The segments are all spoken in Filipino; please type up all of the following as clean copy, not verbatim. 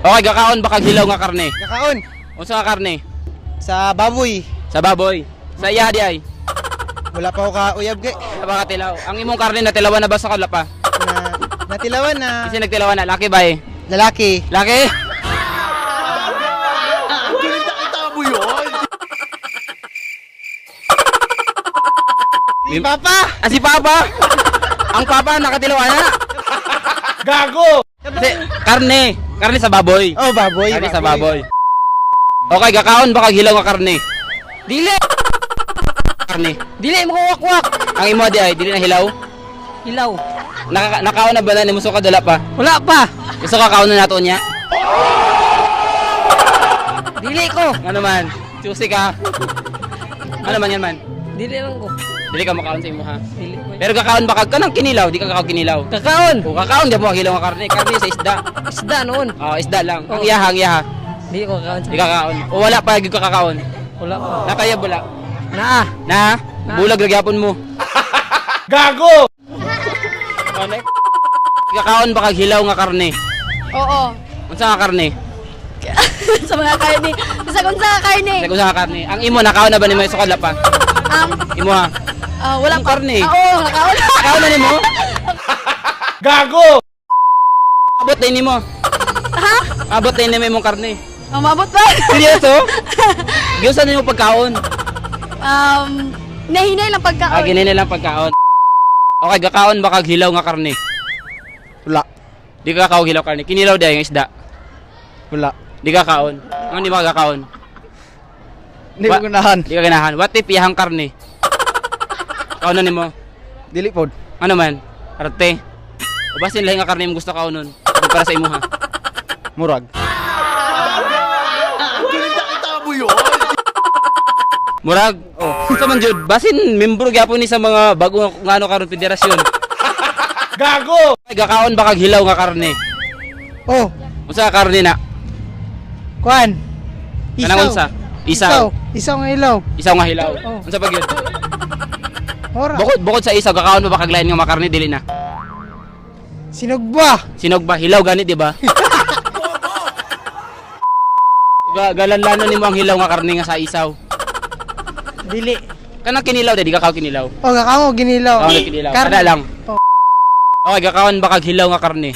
Okay, gakaon baka hilaw nga karne. Gakaon. Unsa nga karne? Sa baboy. Sa baboy. Sa iya di ay. Wala pa ako kauyab kay. Sa baka tilaw. Ang imong karne natilawan na ba sa kala pa? Natilawan na. Kasi nagtilawan na laki ba eh? Lalaki. Laki? Si Papa. Ah, si Papa! Ang Papa nakatilawan na. Gago. Kasi, karne. Karne sa baboy. Oh, baboy. Karne sa baboy. Okay, gakaon baka hilaw nga karne. Dili! Karne. Dili mo wakwak. Ang imo di ay, dili na hilaw. Hilaw. Nakaon na ba na ni muso ka dala pa? Wala pa. Gusto ka kaon na nato niya? Dili ko. Ano man? Susi ka. Ano man yan man? Dili lang ko. Dili ka makaon sa imo ha. Dili ko. Pero kakaon baka ka ng kinilaw, di ka kakaon kinilaw. Kakaon. Kung kakaon di mo hilaw nga karne, karne sa isda. Isda noon. Oh, isda lang. Ang Oh. iyaha, ang iyaha. Di ko kakaon. Di ka kakaon. O wala pa gyud ka kakaon. Wala pa. Nakaya bula. Naa. Na? Bulag ragyapon mo. Gago. Ano? Kakaon baka hilaw nga karne. Oo. Unsa nga karne? Sa mga karne. Sa kung sa karne. Sa unsa nga karne? Ang imo nakaon na ba nimo sa kadla pa? Imo ha. Wala Ang pa. karne. Oo, nakaon. Nakaon na nimo? Gago. Abot na nimo. Ha? Abot na nimo imong karne. Mabot ba? Seryoso? Giusan nimo pagkaon. Nahinay lang Ah, pagkaon. gini nilang pagkaon. Okay, gakaon baka hilaw nga karne. Wala. Di ka kakaon hilaw karne. Kinilaw day nga isda. Wala. Di ka kaon. Ang di makakaon. Hindi ko ganahan. Di ka ganahan. What if iyahang karne? Kaunon nimo. Dili pod. Ano man? Arte. O basin lahi nga karne mo gusto kaunon. Para sa imo ha. Murag. Murag. Oh. Sa man jud, basin membro gyapon ni sa mga bago nga ano karon federasyon. Gago. Ay, gakaon baka hilaw nga karne. Oh, Unsa ka karne na? kuan. Kanang unsa? Isaw. Isaw nga ilaw. Isaw nga hilaw. Oh. Unsa pa gyud? Ora. Bukod sa isaw gakaon mo baka glain nga makarne dili na. Sinugba. Sinog ba hilaw gani di ba? Galanlano nimo ang hilaw nga karne nga sa isaw. Dili. Kanang kinilaw di ka kinilaw. Oh, gakamo ginilaw. Oh, kinilaw. Karne. Kada lang. Oh. Okay, gakaon baka hilaw nga karne.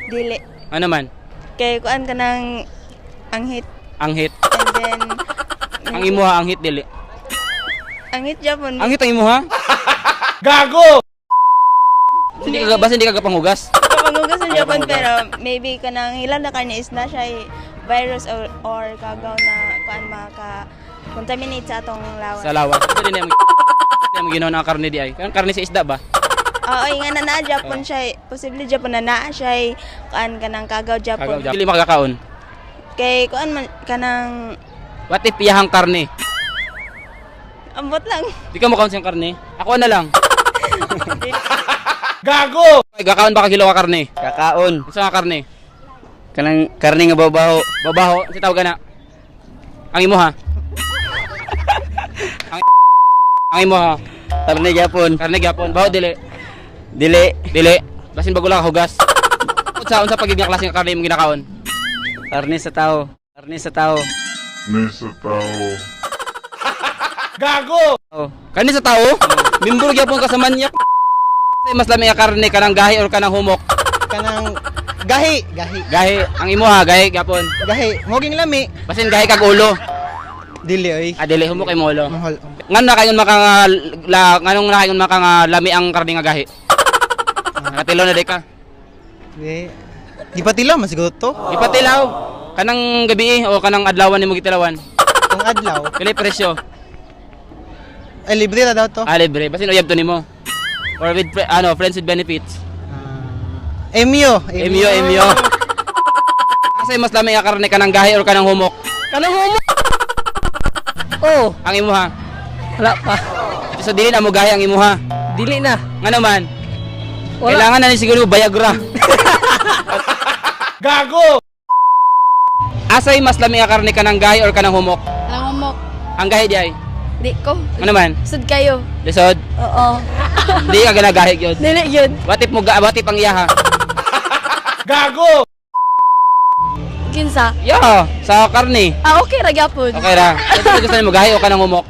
Dili. Ano man? Kay kuan ka ng anghit. Anghit. And then, Ang imuha anghit dili. anghit Japon. Anghit ang imuha? Gago. Hindi ka basta hindi ka panghugas. Kapangugas sa Japan pero maybe ka ng hilaw na karne is na siya virus or kagaw na kuan maka contaminate sa atong lawas. Sa lawas. Kasi din mo ginawa ng karne di ay. Kanang karne sa isda ba? Oo, nga na Japan siya. Posible Japan na naa siya kuan ka ng kagaw Japan. Dili makakaon. Kay kuan man kanang What if iyahang karne? ambot lang. Di ka makaon siyang karne? Ako na lang. Gago. Okay, gakaon baka hilaw nga karne. Kakaon. Unsa nga karne? Kanang karne nga babaho. Babaho, si tawag na. Ang imo ha. ang imo ha. Karne Japon. Karne gyapon. Baho dili. Dili. Dili. Basin bago lang hugas. Unsa pagid nga klase nga karne imong ginakaon? Karne sa tao. Karne sa tao. Nessa tao. Gago. Oh. Karne sa tao? Mimbro gyapon ka sa manyak. Mas lami nga karne kanang gahi or kanang humok. Kanang gahi. Gahi. Gahi, ang imo ha, gahi gyapon. Gahi. Moging lami. Basin gahi kag ulo. Dili oy. Ah, dili humok imo ulo. Mahal. Ngan na kayon nganong na kayon lami ang karne nga gahi. Katilo na day ka. Di pa tilaw mas siguro to. Ipatilaw. Kanang gabi o kanang adlawan nimo gitilawan. Kung adlaw. Pila presyo? Ay libre na daw to. Ah, libre. Basin uyab to nimo. Or with friends with benefits. Emyo. Emyo. Kasi mas lami nga karne kanang gahi or kanang humok. Kanang humo. Oh, Ang imo ha. wala pa. So dili na mo gahi ang imo ha. Dili na. Nga naman. Wala. Kailangan na ni siguro Viagra. Gago. Asay mas lami nga karne kanang gahi or kanang humok. Kanang umok. Ang gahi di ay. Di ko. Nga naman. Sud kayo. Lisod. Oo. Di ka ginagahi gyud. Dili yun. What if ang iya ha. Gago. Kinsa? Yeah, sa karne. Okay ra gyapon. Okay ra. Ito gusto nimo gahi o kanang humok?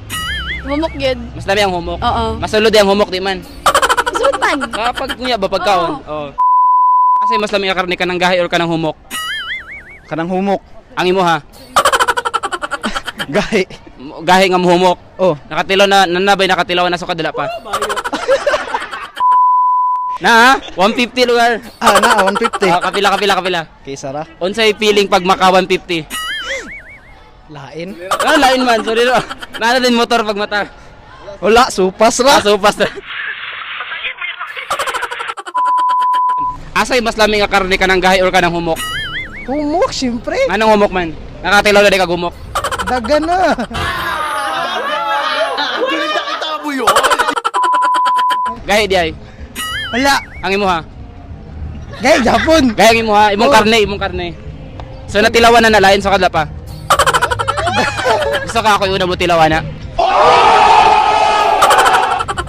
Humok gyud. Mas lami ang humok. Oo. Mas sulod ang humok di man. Sultan. Kapag kunya ba pagkaon? Oo. Kasi mas lami ang karne kanang gahi or kanang humok. Kanang humok. Ang imo ha. Gahi. Gahi nga humok. Oh. Nakatilaw na nanabay nakatilaw na sukad dala pa. Na ha? 150 lugar. Ah, na, 150. Kapila. Okay, Sara. Unsay feeling pag maka 150? Lain. Ah, lain man. Sorry no. Nana din motor pag mata. Wala, supas ra. Kaso pas na. Asay mas lami nga karne kanang gahi or kanang humok? Humok, syempre. Anong humok man? Nakatilaw na di ka gumok. Daga na. Gahi di ay. Wala. Ang imo ha. Gahi, Japon. Gahi ang imo ha. Imong Oh. karne. So natilawan na nalain sa kadla pa. Gusto ka ako yung una mo tilawan na.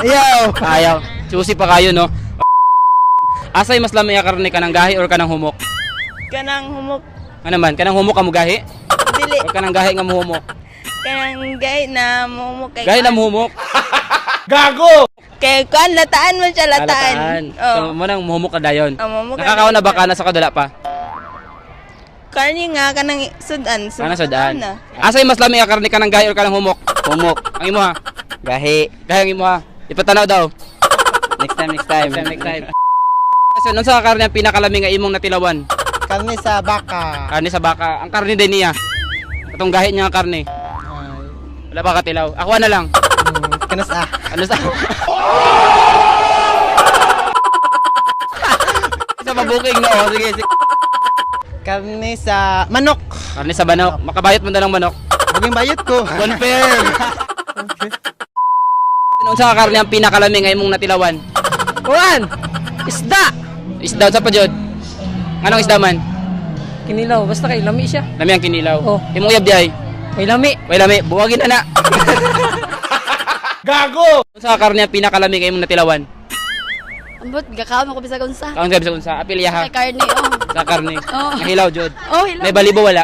Ayaw. Ayaw. Susi pa kayo no. Asay mas lami nga karne kanang gahi or kanang humok? Kanang humok Ano man? Kanang humok ka mo gahi? dili. O kanang gahi nga mo humok? Kanang gay na humok kay Gahi na kuan. mo humok? Kay kuan lataan man siya lataan. So mo nang muhumok ka dayon. Humok. Nakakaon na ba ka na sa kadala pa? Karni nga kanang sudan. Kana sa daan. na. Asay mas lami nga karne kanang gahi or kanang humok? Humok. Ang imo ha? Gahi. Gahi ang imo ha. Ipatanaw daw. Next time. Next time. So, nung sa karne ang pinakalami nga imong natilawan? Karne sa baka. Karne sa baka. Ang karne din niya. Itong gahi niya ang karne. Wala pa katilaw. Ako na lang. Kanas ah. Ano sa... Sa mabuking no. Sige. Karne sa manok. Karne sa banok. Makabayot mo na lang manok. Maging bayot ko. Confirm. Nung sa karne ang pinakalami nga imong natilawan? Kuan. Isda. Isda sa pajod. Anong isda man? Kinilaw. Basta kay lami siya. Lami ang kinilaw. Oh. Imong yab di ay. May lami. Way lami, buwagin na na. Gago! Sa karne ang pinakalami nga imong natilawan? Ambot gakaon ako bisag unsa. Kaon sabi sa unsa? Apilya ha. Kay karne oh. Sa karne. Oh. Nahilaw jud. Oh, hello. May balibo wala.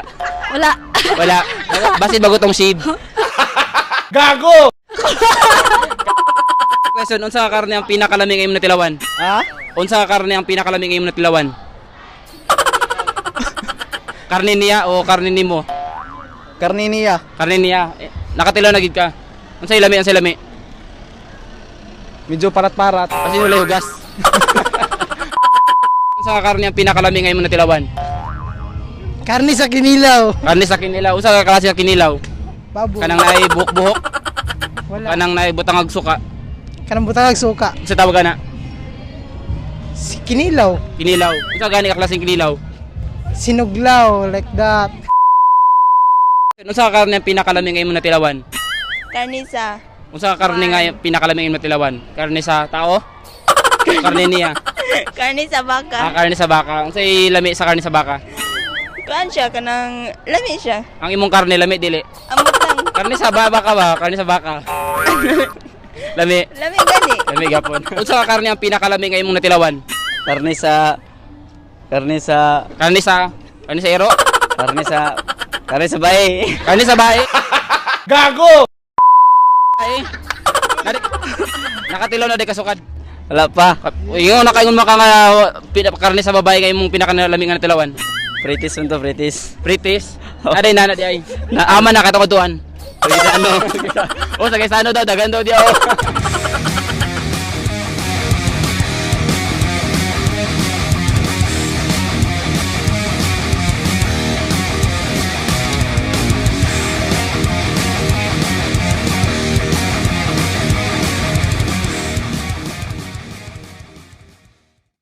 Wala. Wala. Basit bago tong shib. Question, unsa ka karne ang pinakalami nga imong natilawan? Ha? Unsa ka karne ang pinakalami nga imong natilawan? Karne niya o karne nimo? Karne niya. Karne niya. Nakatilaw na gid ka. Unsay lami, unsay lami? Medyo parat-parat. Kasi wala hugas. Unsa ka karne ang pinakalami nga imong natilawan? Karne sa kinilaw. Karne sa kinilaw. Unsa ka klase sa kinilaw? Babo. Kanang naay buhok-buhok, Wala. kanang naay butang suka. Kanang butang suka. Unsa tawag na? Si kinilaw. Kinilaw. Unsa gani ka klaseng kinilaw? Sinuglaw. Like that. Unsa ka karne ang pinakalami nga imong natilawan? Karni sa Unsa ka karne nga pinakalami nga imong natilawan? Karne sa tao? Karne niya. karni sa baka. Karne sa baka. Unsay lami sa karne sa baka? Kuan siya kanang lami siya. Ang imong karne lami dili. Amot lang. Karne sa baka ba? Karne sa baka. Lami. Lami gani. Lami gapon. Unsa ka karne ang pinakalami nga imong natilawan? Karne sa Karne sa ero? Karne sa bae. Karne sa bae? Gago! Ay. Nakatilaw na di kasukad. Wala pa. Iyo nakaingon maka nga karne sa babae nga imong pinakanalami nga natilawan. British unto British. British. Aday nana di ay. Naama na katakoduan. Ano? O sa kaysano daw dagan daw di ako.